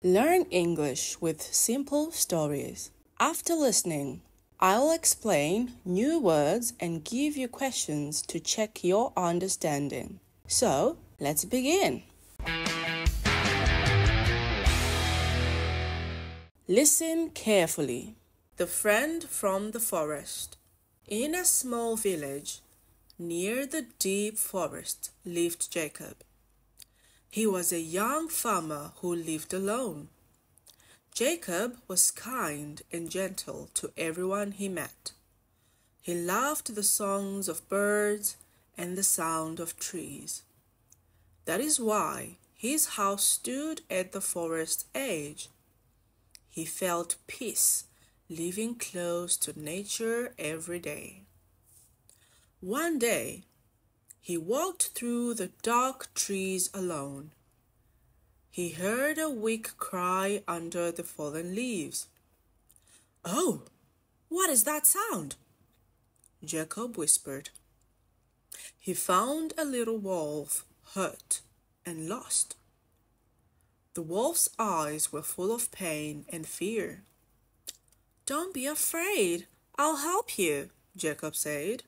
Learn English with simple stories. After listening, I'll explain new words and give you questions to check your understanding. So, let's begin. Listen carefully. The friend from the forest. In a small village, near the deep forest, lived Jacob. He was a young farmer who lived alone. Jacob was kind and gentle to everyone he met. He loved the songs of birds and the sound of trees. That is why his house stood at the forest's edge. He felt peace living close to nature every day. One day, he walked through the dark trees alone. He heard a weak cry under the fallen leaves. "Oh, what is that sound?" Jacob whispered. He found a little wolf, hurt and lost. The wolf's eyes were full of pain and fear. "Don't be afraid, I'll help you," Jacob said.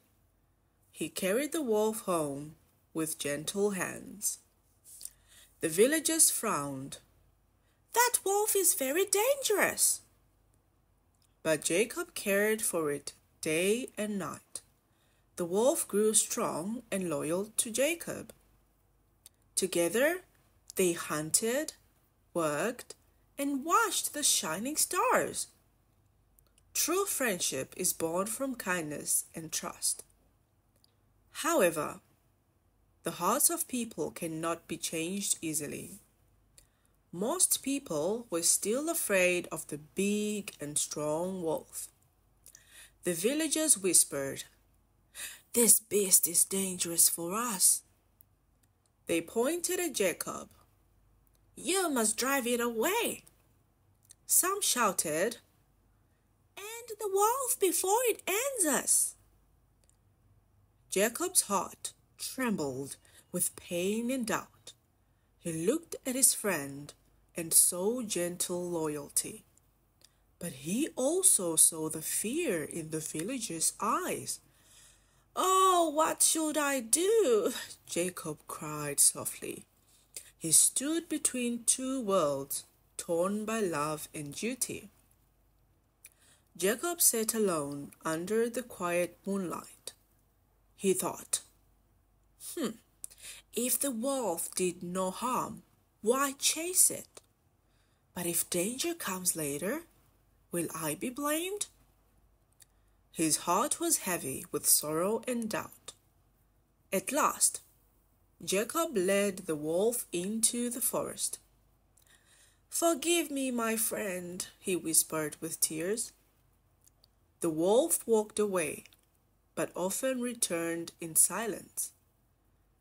He carried the wolf home with gentle hands. The villagers frowned. "That wolf is very dangerous." But Jacob cared for it day and night. The wolf grew strong and loyal to Jacob. Together, they hunted, worked, and watched the shining stars. True friendship is born from kindness and trust. However, the hearts of people cannot be changed easily. Most people were still afraid of the big and strong wolf. The villagers whispered, "This beast is dangerous for us." They pointed at Jacob. "You must drive it away." Some shouted, "End the wolf before it ends us." Jacob's heart trembled with pain and doubt. He looked at his friend and saw gentle loyalty. But he also saw the fear in the villagers' eyes. "Oh, what should I do?" Jacob cried softly. He stood between two worlds, torn by love and duty. Jacob sat alone under the quiet moonlight. He thought, if the wolf did no harm, why chase it? But if danger comes later, will I be blamed? His heart was heavy with sorrow and doubt. At last, Jacob led the wolf into the forest. "Forgive me, my friend," he whispered with tears. The wolf walked away, but often returned in silence.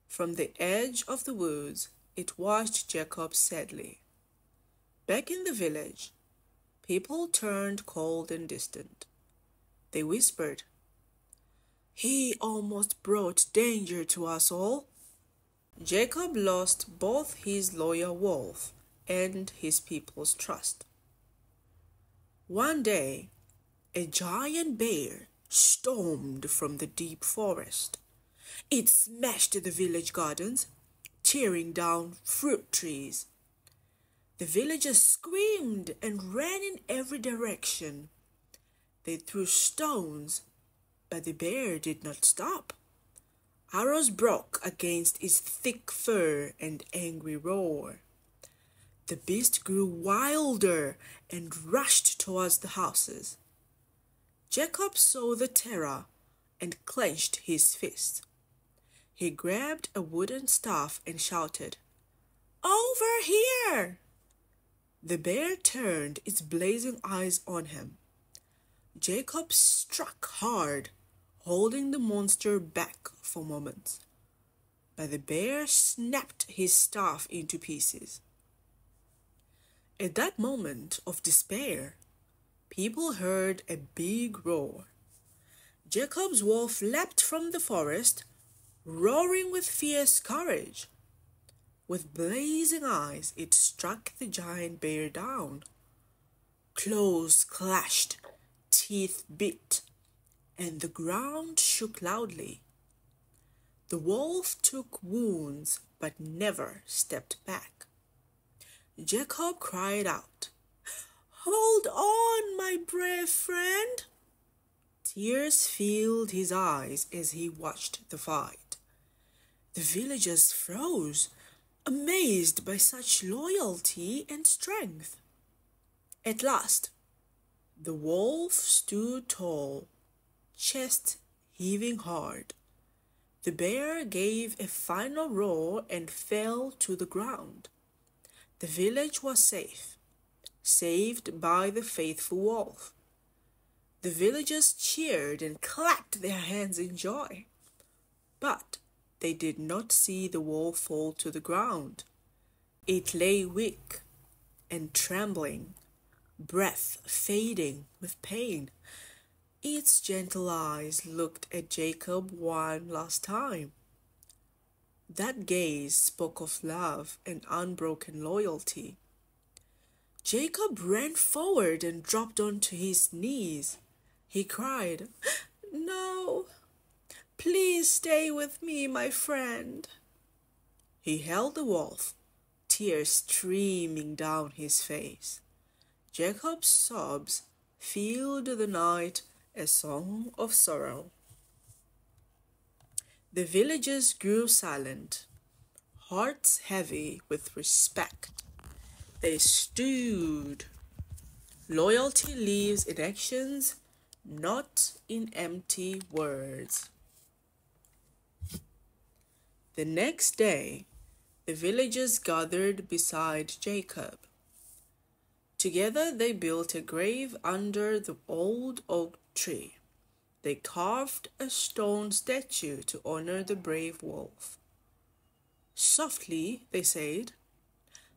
From the edge of the woods, it watched Jacob sadly. Back in the village, people turned cold and distant. They whispered, "He almost brought danger to us all." Jacob lost both his loyal wolf and his people's trust. One day, a giant bear stormed from the deep forest. It smashed the village gardens, tearing down fruit trees. The villagers screamed and ran in every direction. They threw stones, but the bear did not stop. Arrows broke against its thick fur and angry roar. The beast grew wilder and rushed towards the houses. Jacob saw the terror and clenched his fist. He grabbed a wooden staff and shouted, "Over here!" The bear turned its blazing eyes on him. Jacob struck hard, holding the monster back for moments. But the bear snapped his staff into pieces. At that moment of despair, people heard a big roar. Jacob's wolf leapt from the forest, roaring with fierce courage. With blazing eyes, it struck the giant bear down. Claws clashed, teeth bit, and the ground shook loudly. The wolf took wounds, but never stepped back. Jacob cried out, "Hold on, my brave friend!" Tears filled his eyes as he watched the fight. The villagers froze, amazed by such loyalty and strength. At last, the wolf stood tall, chest heaving hard. The bear gave a final roar and fell to the ground. The village was safe, saved by the faithful wolf. The villagers cheered and clapped their hands in joy. But they did not see the wolf fall to the ground. It lay weak and trembling, breath fading with pain. Its gentle eyes looked at Jacob one last time. That gaze spoke of love and unbroken loyalty. Jacob ran forward and dropped onto his knees. He cried, "No, please stay with me, my friend." He held the wolf, tears streaming down his face. Jacob's sobs filled the night a song of sorrow. The villagers grew silent, hearts heavy with respect. They stood. Loyalty lives in actions, not in empty words. The next day, the villagers gathered beside Jacob. Together they built a grave under the old oak tree. They carved a stone statue to honor the brave wolf. Softly, they said,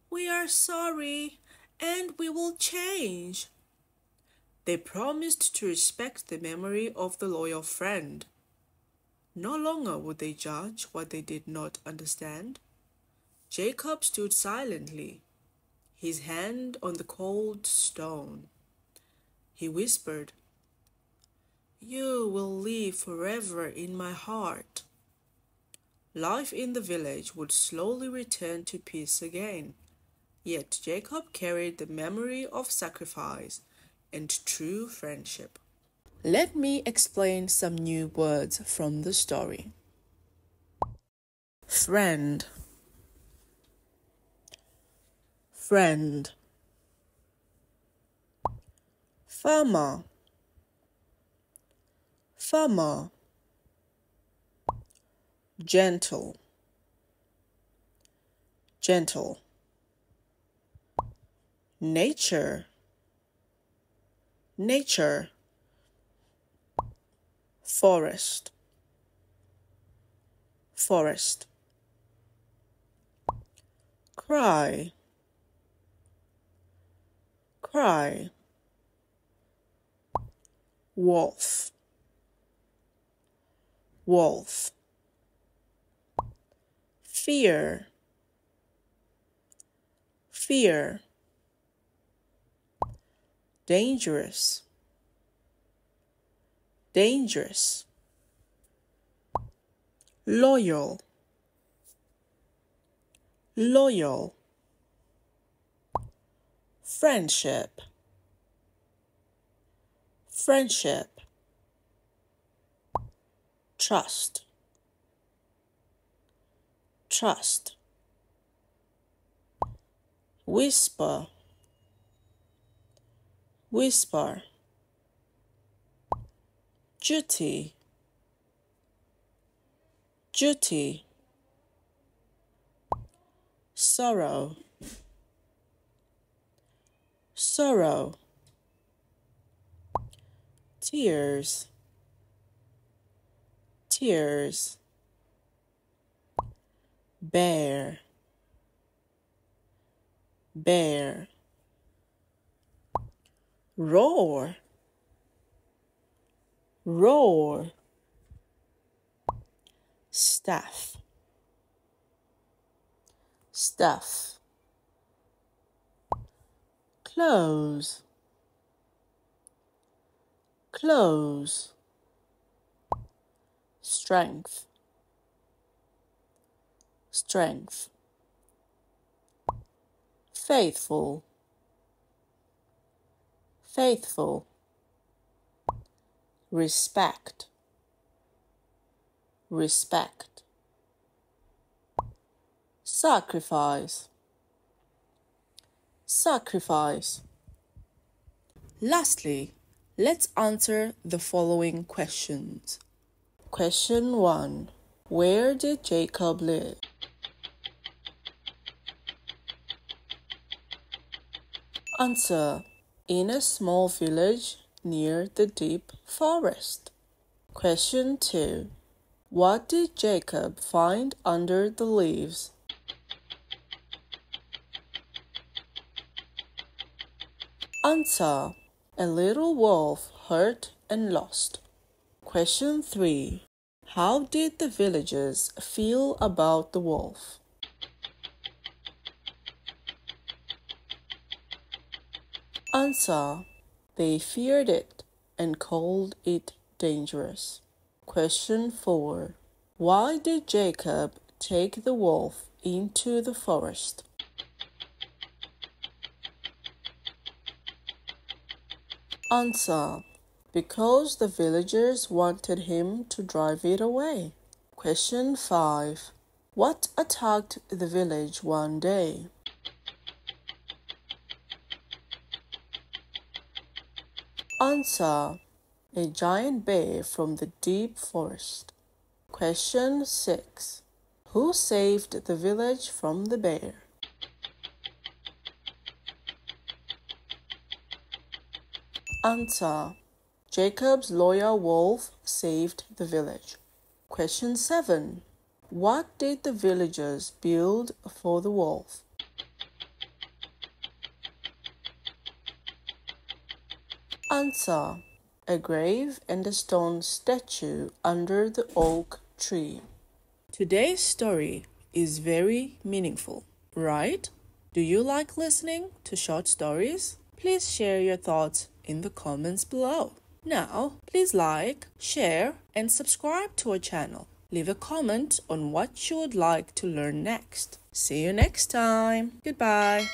"We are sorry, and we will change." They promised to respect the memory of the loyal friend. No longer would they judge what they did not understand. Jacob stood silently, his hand on the cold stone. He whispered, "You will live forever in my heart." Life in the village would slowly return to peace again. Yet Jacob carried the memory of sacrifice and true friendship. Let me explain some new words from the story. Friend, friend. Farmer, farmer. Gentle, gentle. Nature, nature. Forest, forest. Cry, cry. Wolf, wolf. Fear, fear. Dangerous, dangerous. Loyal, loyal. Friendship, friendship. Trust, trust. Whisper, whisper. Duty, duty. Sorrow, sorrow. Tears, tears. Bear, bear. Roar, roar. Staff, stuff, clothes, close, strength, strength, faithful, faithful, respect, respect, sacrifice, sacrifice. Lastly, let's answer the following questions. Question 1. Where did Jacob live? Answer. In a small village near the deep forest. Question 2. What did Jacob find under the leaves? Answer. A little wolf hurt and lost. Question 3. How did the villagers feel about the wolf? Answer. They feared it and called it dangerous. Question 4. Why did Jacob take the wolf into the forest? Answer. Because the villagers wanted him to drive it away. Question 5. What attacked the village one day? Answer. A giant bear from the deep forest. Question 6. Who saved the village from the bear? Answer. Jacob's loyal wolf saved the village. Question 7. What did the villagers build for the wolf? Answer. A grave and a stone statue under the oak tree. Today's story is very meaningful, right? Do you like listening to short stories? Please share your thoughts in the comments below. Now, please like, share, and subscribe to our channel. Leave a comment on what you would like to learn next. See you next time. Goodbye.